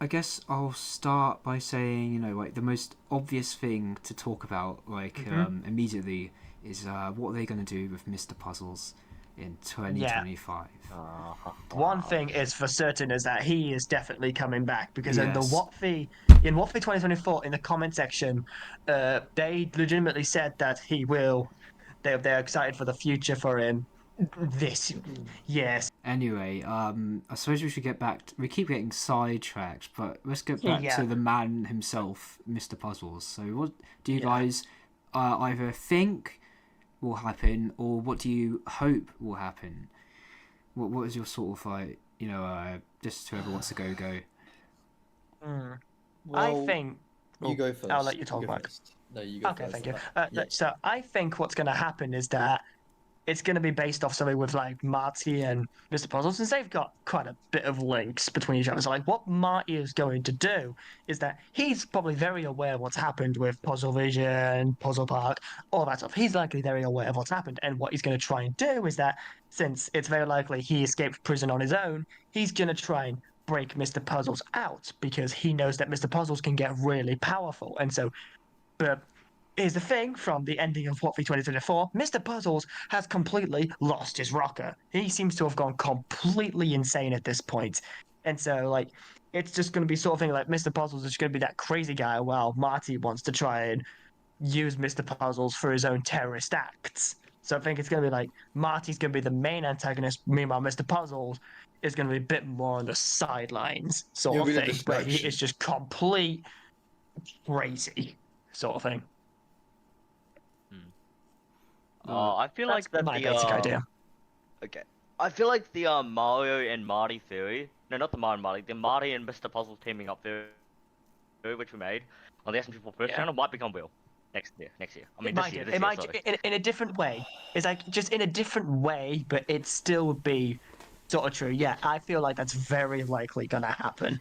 I guess I'll start by saying, like the most obvious thing to talk about, like Hmm. immediately, is what are they going to do with Mr. Puzzles in Yeah. 2025? One Wow. thing is for certain is that he is definitely coming back because in the Yes, WOTFI 2024 in the comment section, they legitimately said that he will. They're excited for the future for him. This, yes, anyway, I suppose we should get back. We keep getting sidetracked, but let's get back yeah, to the man himself, Mr. Puzzles. So, what do you yeah. guys either think will happen, or what do you hope will happen? What is your sort of like, just whoever wants to go? Mm. I Well, think. you Oh, go I'll let first. you You talk go about. first. No, you go Okay, first. thank you. Yeah. So I think what's going to happen is that it's going to be based off something with like Marty and Mr. Puzzle, since they've got quite a bit of links between each other. So, like, what Marty is going to do is that he's probably very aware of what's happened with Puzzle Vision, Puzzle Park, all that stuff. He's likely very aware of what's happened. And what he's going to try and do is that since it's very likely he escaped prison on his own, he's going to try and break Mr. Puzzles out because he knows that Mr. Puzzles can get really powerful. And so, but here's the thing from the ending of WOTFI 2024, Mr. Puzzles has completely lost his rocker. He seems to have gone completely insane at this point. And so, like, it's just going to be sort of thing like Mr. Puzzles is going to be that crazy guy while Marty wants to try and use Mr. Puzzles for his own terrorist acts. So I think it's going to be like Marty's going to be the main antagonist. Meanwhile, Mr. Puzzles is going to be a bit more on the sidelines, You'll sort of be the thing, where he is distraction. just complete crazy, sort of thing. Hmm. Uh, I feel That's like that my the basic idea. okay. I feel like the Mario and Marty theory. No, not the Mario and Marty. The Marty and Mr. Puzzle teaming up theory, which we made on the SMG4 first Yeah, channel, might become real next year. Next year. I it mean, might do. This It year. might Sorry. in a different way. It's like just in a different way, but it still would be sort of true. Yeah, I feel like that's very likely gonna happen.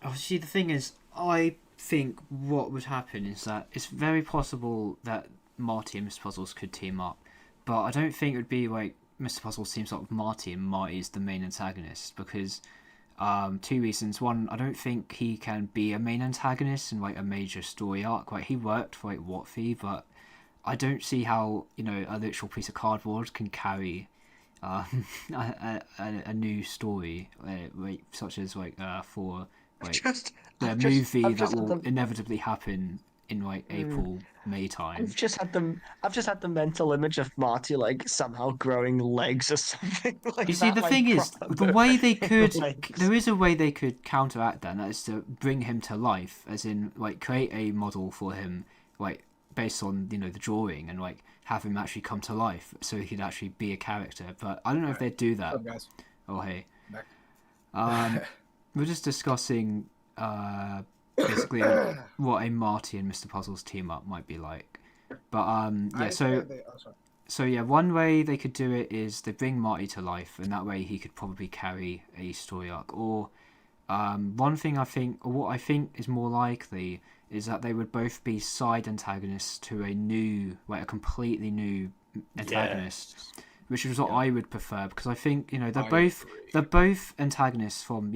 Oh, see, the thing is, I think what would happen is that it's very possible that Marty and Mr. Puzzles could team up, but I don't think it would be like Mr. Puzzles teams up with Marty and Marty is the main antagonist because two reasons. One, I don't think he can be a main antagonist in like a major story arc. Like he worked for like WOTFI, but I don't see how a literal piece of cardboard can carry a new story, like such as for I've like just, the movie I've that just had will the, inevitably happen in like mm, April, May time. I've just had the mental image of Marty like somehow growing legs or something You like see, that, the like thing is, proper the way they could, legs. there is a way they could counteract that, and that is to bring him to life, as in like create a model for him, like based on the drawing, and like have him actually come to life, so he could actually be a character. But I don't know All if right. they'd do What's that. up, guys? Oh hey, Back. we're just discussing basically what a Marty and Mr. Puzzles team up might be like. But yeah, I so think they. Oh, sorry. yeah, one way they could do it is they bring Marty to life, and that way he could probably carry a story arc. Or one thing I think, or what I think is more likely, is that they would both be side antagonists to a new, like a completely new Yeah. antagonist, which is what Yeah. I would prefer because I think I agree. they're both antagonists from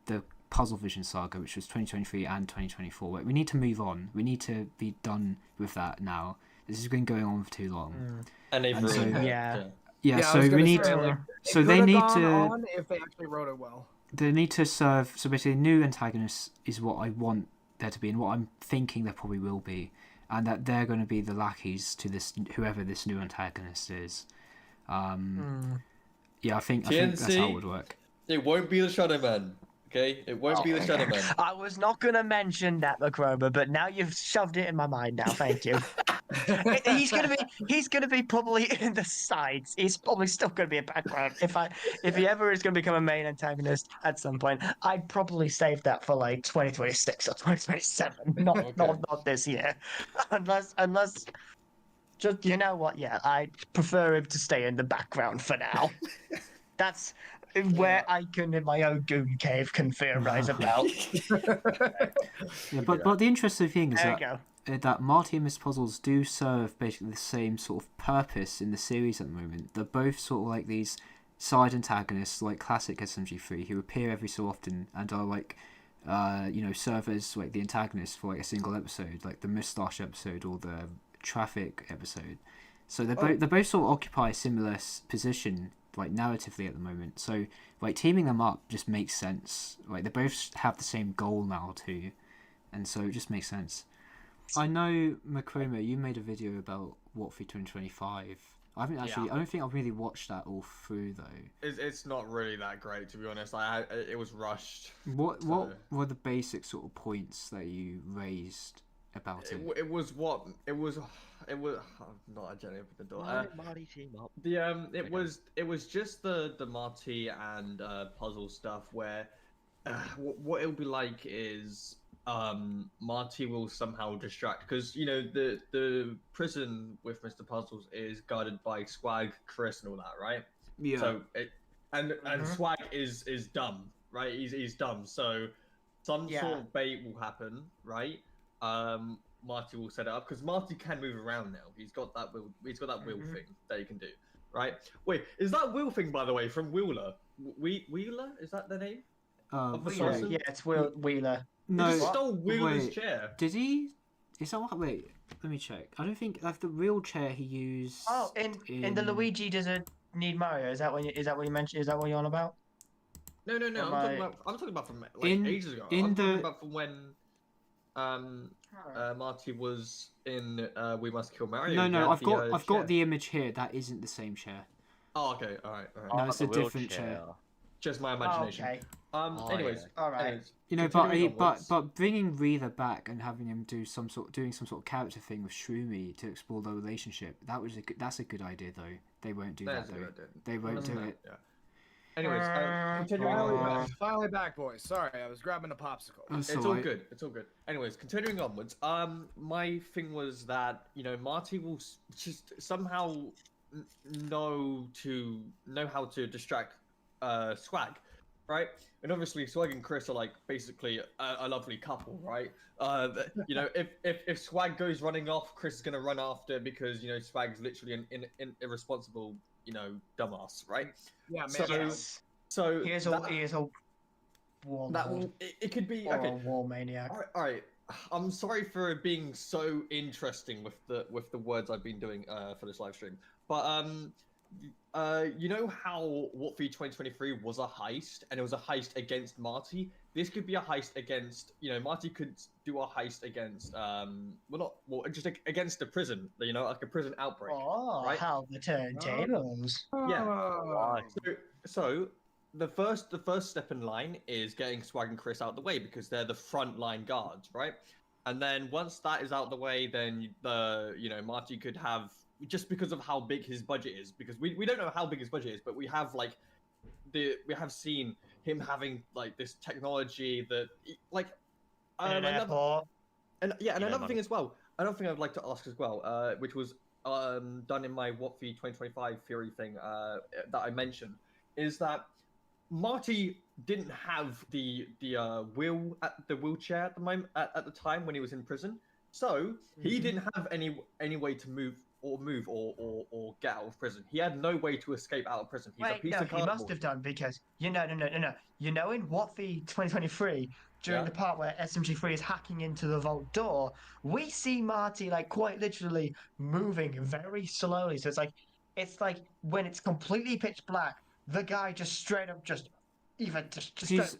the Puzzle Vision saga, which was 2023 and 2024. Like, we need to move on. We need to be done with that now. This has been going on for too long, Mm. And they've and so ruined it. Yeah. Yeah. yeah, Yeah, I was so we gonna need say like it so could they have need gone to on if they actually wrote it well. serve. So basically, new antagonists is what I want there to be, and what I'm thinking there probably will be, and that they're going to be the lackeys to this whoever this new antagonist is. Mm. Yeah, I think that's how it TNC, would work. it won't be the Shadow Man. Okay, it won't be the Shadow Man. I was not going to mention that, Machroma, but now you've shoved it in my mind. Now, thank you. He's gonna be probably in the sides. He's probably still gonna be a background. If he ever is gonna become a main antagonist at some point, I'd probably save that for like 2026 or 2027. Okay. Not this year, unless just you know what? Yeah, I prefer him to stay in the background for now. That's where Yeah. I can, in my own goon cave, can theorize about. Yeah, We do but that. the interesting thing is There we go. that Marty and Miss Puzzles do serve basically the same sort of purpose in the series at the moment. They're both sort of like these side antagonists, like classic SMG3, who appear every so often and are like serve as like the antagonist for like a single episode, like the moustache episode or the traffic episode. So they're both sort of occupy a similar position, like narratively at the moment. So like teaming them up just makes sense. Like they both have the same goal now too, and so it just makes sense. I know, Machroma, you made a video about WOTFI 2025. I haven't actually. I don't think I've really watched that all through though. It's not really that great, to be honest. It was rushed. What were the basic sort of points that you raised about it? It was I'm not a Jenny with the door. Marty team up. It was just the Marty and puzzle stuff where what it'll be like is Marty will somehow distract, because the prison with Mr. Puzzles is guarded by Swag, Chris, and all that, right? Yeah. So and Swag is dumb, right? He's dumb. So some sort of bait will happen, right? Marty will set it up because Marty can move around now. He's got that wheel. He's got that wheel thing that he can do, right? Wait, is that wheel thing, by the way, from Wheeler? Wheeler, is that the name? Sorry. Yeah, it's Wheeler. No, he just stole Wheeler's wait, chair. Did he? Is that what? Wait, let me check. I don't think like the real chair he used. Oh, in the Luigi doesn't need Mario. Is that what you mentioned? Is that what you're on about? No. I'm talking about from like ages ago. I'm talking about from when Marty was in We Must Kill Mario. No, I've got the image here. That isn't the same chair. Oh, okay, all right. No, it's a different chair. Just my imagination. Oh, okay. Anyways, all right. But bringing Reader back and having him doing some sort of character thing with Shroomy to explore their relationship, that's a good idea though. They won't do that though. They won't do it. Yeah. Anyways, Finally back, boys. Sorry, I was grabbing a popsicle. It's all good. It's all good. Anyways, continuing onwards. My thing was that Marty will just somehow know how to distract Swag, right? And obviously Swag and Chris are like basically a lovely couple, right? If Swag goes running off, Chris is gonna run after, because Swag's literally an irresponsible dumbass, right? Yeah, man. So he is a warlord. It could be or a war maniac. All right. I'm sorry for being so interesting with the words I've been doing for this live stream, but you know how WOTFI 2023 was a heist, and it was a heist against Marty? This could be a heist against, Marty could do a heist against, just against a prison, like a prison outbreak. Oh, right? how the turntables. Yeah. So the first step in line is getting Swag and Chris out the way, because they're the front line guards, right? And then once that is out the way, then Marty could have, just because of how big his budget is, because we don't know how big his budget is, but we have seen him having like this technology that another thing as well. Another thing I'd like to ask as well, which was done in my WOTFI 2025 theory thing that I mentioned, is that Marty didn't have the wheelchair at the moment at the time when he was in prison, so he didn't have any way to move or get out of prison. He had no way to escape out of prison. He's a piece of cardboard. He must have done, because no. In WOTFI 2023, during the part where SMG4 is hacking into the vault door, we see Marty like quite literally moving very slowly. So it's like when it's completely pitch black, the guy just straight up just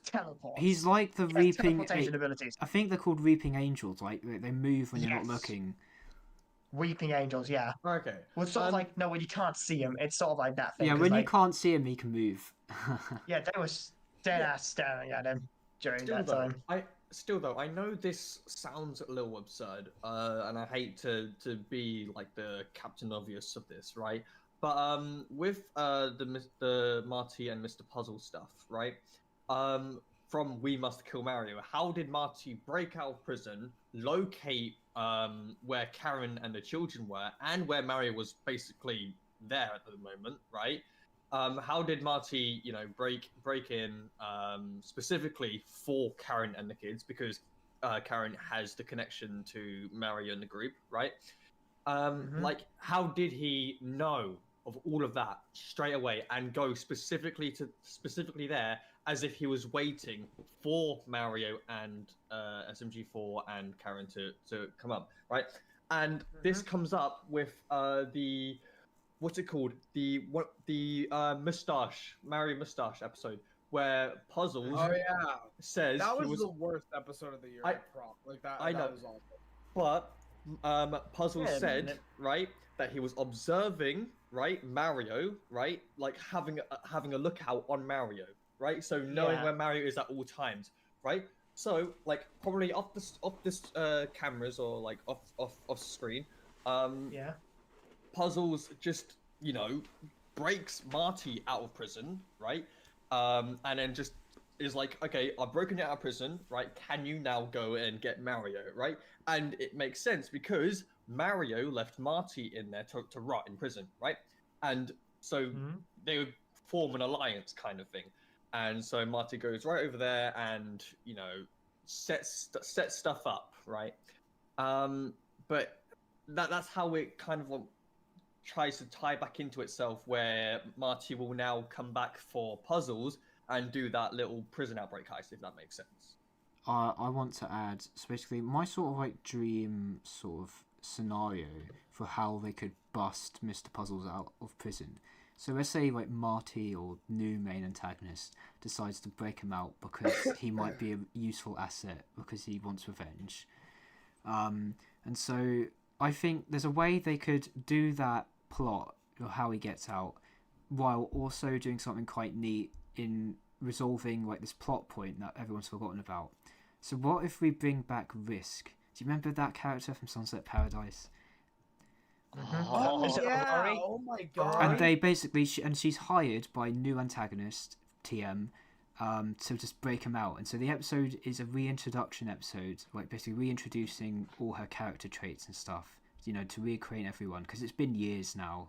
teleports. He's like the reaping abilities. I think they're called reaping angels. Like they move when you're not looking. Weeping angels, yeah. Okay. Well, it's sort of like, no, when you can't see him, it's sort of like that thing. Yeah, when you can't see him, he can move. Yeah, they were dead ass staring at him during that time. I know this sounds a little absurd, and I hate to be like the Captain Obvious of this, right? But with the Marty and Mr. Puzzle stuff, right? From We Must Kill Mario, how did Marty break out of prison, locate where Karen and the children were, and where Mario was basically there at the moment, right? How did Marty, break in specifically for Karen and the kids, because Karen has the connection to Mario and the group, right? Like, how did he know of all of that straight away and go specifically there as if he was waiting for Mario and SMG4 and Karen to come up, right? And this comes up with the what's it called? The mustache Mario mustache episode where Puzzles Oh yeah, says that he was the worst episode of the year. I- Prop like that. I know. That was awful. But Puzzle Wait a said, minute. right, that he was observing, right, Mario, right, like having a lookout on Mario, right, so knowing Yeah. where Mario is at all times, right. So like probably off this cameras or like off screen, Yeah. Puzzles just breaks Marty out of prison, right, and then just is like, okay, I've broken you out of prison, right? Can you now go and get Mario, right? And it makes sense because Mario left Marty in there to rot in prison, right? And so they would form an alliance kind of thing. And so Marty goes right over there and, sets stuff up, right? But that's how it kind of tries to tie back into itself, where Marty will now come back for Puzzles and do that little prison outbreak heist, if that makes sense. I want to add, so basically, my sort of like dream sort of scenario for how they could bust Mr. Puzzles out of prison. So let's say like Marty or new main antagonist decides to break him out because he might be a useful asset because he wants revenge. And so I think there's a way they could do that plot or how he gets out while also doing something quite neat in resolving like this plot point that everyone's forgotten about. So what if we bring back Risk? Do you remember that character from Sunset Paradise? Oh Is it yeah! Rory? Oh my god! And they basically, she's hired by new antagonist TM to just break him out. And so the episode is a reintroduction episode, like basically reintroducing all her character traits and stuff, to reacquaint everyone, because it's been years now.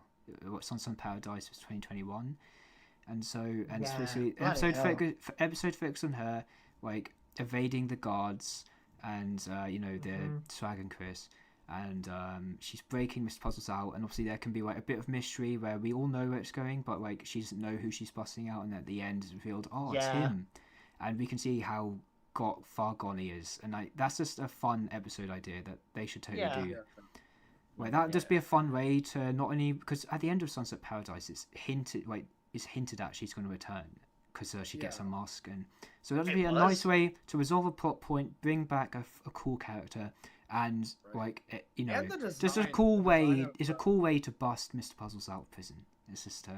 Sunset Paradise was 2021. And so, especially episode focus on her, like evading the guards and the Swag and Chris, and she's breaking Mr. Puzzles out, and obviously there can be like a bit of mystery where we all know where it's going, but like she doesn't know who she's busting out, and at the end it's revealed, it's him, and we can see how far gone he is, and like that's just a fun episode idea that they should totally do. Like that would just be a fun way to not only, because at the end of Sunset Paradise it's hinted at she's going to return because she gets a mask, and so that would be a nice way to resolve a plot point, bring back a cool character, and just a cool way. It's a cool way to bust Mr. Puzzles out of prison. It's just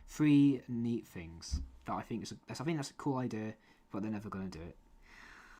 three neat things that I think that's a cool idea, but they're never going to do it.